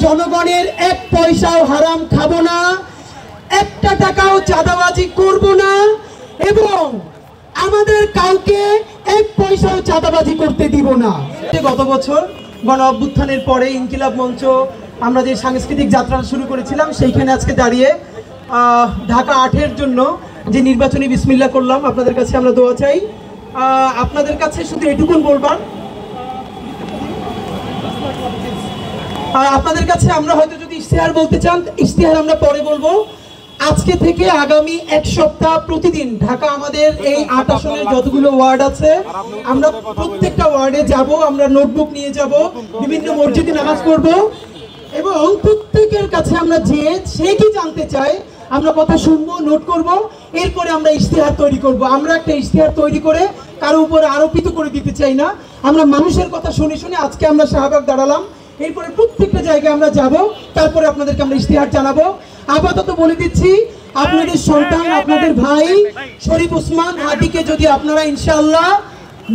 জনগণের এক পয়সাও হারাম খাবো না, একটা টাকাও চাঁদাবাজি করব না এবং আমাদের কাউকে এক পয়সাও চাঁদাবাজি করতে দিব না। গত বছর গণ অভ্যুত্থানের পরে ইনকিলাব মঞ্চ আমরা যে সাংস্কৃতিক যাত্রা শুরু করেছিলাম সেইখানে আজকে দাঁড়িয়ে ঢাকা ৮-এর জন্য যে নির্বাচনী বিসমিল্লাহ করলাম, আপনাদের কাছে আমরা দোয়া চাই। আপনাদের কাছে শুধু এটুকুন বলবার, আপনাদের কাছে আমরা হয়তো যদি ইশতেহার বলতে চান ইশতেহার আমরা পরে বলবো। আজকে থেকে আগামী এক সপ্তাহ প্রতিদিন ঢাকা আমাদের এই ৮ আসনের যতগুলো ওয়ার্ড আছে আমরা প্রত্যেকটা ওয়ার্ডে যাব, আমরা নোটবুক নিয়ে যাব, বিভিন্ন মসজিদে নামাজ পড়ব এবং প্রত্যেকের কাছে আমরা যে সে কি জানতে চাই আমরা কথা শুনবো, নোট করব, এরপরে আমরা ইশতেহার তৈরি করব। আমরা একটা ইশতেহার তৈরি করে কারো উপর আরোপিত করে দিতে চাই না, আমরা মানুষের কথা শুনে শুনে আজকে আমরা শাহবাগ দাঁড়ালাম, এরপরে প্রত্যেকটা জায়গায় আমরা যাব, তারপরে আপনাদেরকে আমরা ইশতেহার জানাবো। আপাতত বলে দিচ্ছি, আপনাদের সন্তান আপনাদের ভাই শরীফ ওসমান হাদিকে যদি আপনারা ইনশাআল্লাহ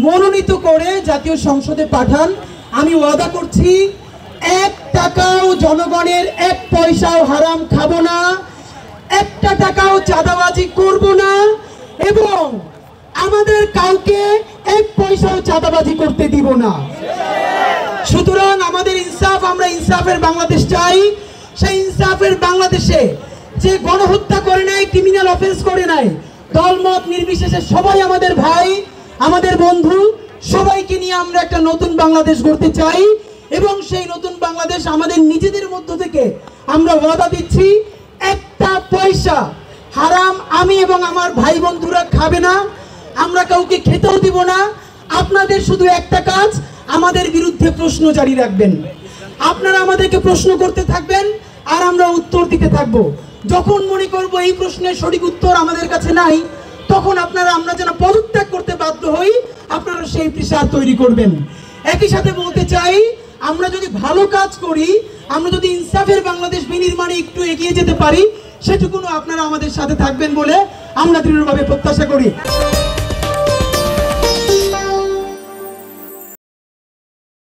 মনোনীত করে জাতীয় সংসদে পাঠান, আমি ওয়াদা করছি এক টাকাও জনগণের এক পয়সাও হারাম খাবো না, একটা টাকাও চাঁদাবাজি করব না এবং আমাদের কাউকে এক পয়সাও চাঁদাবাজি করতে দিব না। সুতরাং আমাদের ইনসাফ, আমরা ইনসাফের বাংলাদেশ চাই। সেই ইনসাফের বাংলাদেশে যে গণহত্যা করে নাই, ক্রিমিনাল অফেন্স করে নাই, দলমত নির্বিশেষে সবাই আমাদের ভাই, আমাদের বন্ধু, সবাইকে নিয়ে আমরা একটা নতুন বাংলাদেশ গড়তে চাই এবং সেই নতুন বাংলাদেশ আমাদের নিজেদের মধ্য থেকে আমরা ওয়াদা দিচ্ছি একটা পয়সা হারাম আমি এবং আমার ভাই বন্ধুরা খাবে না, আমরা কাউকে খেতেও দিব না। আপনাদের শুধু একটা কাজ, আমাদের বিরুদ্ধে প্রশ্ন জারি রাখবেন, আপনারা আমাদেরকে প্রশ্ন করতে থাকবেন আর আমরা উত্তর দিতে থাকব। যখন মনে করব এই প্রশ্নের সঠিক উত্তর আমাদের কাছে নাই, তখন আমরা যেন পদত্যাগ করতে বাধ্য হই, আপনারা সেই প্রেসার তৈরি করবেন। একই সাথে বলতে চাই, আমরা যদি ভালো কাজ করি, আমরা যদি ইনসাফের বাংলাদেশ বিনির্মাণে একটু এগিয়ে যেতে পারি, সেটুকুনো আপনারা আমাদের সাথে থাকবেন বলে আমরা দৃঢ়ভাবে প্রত্যাশা করি।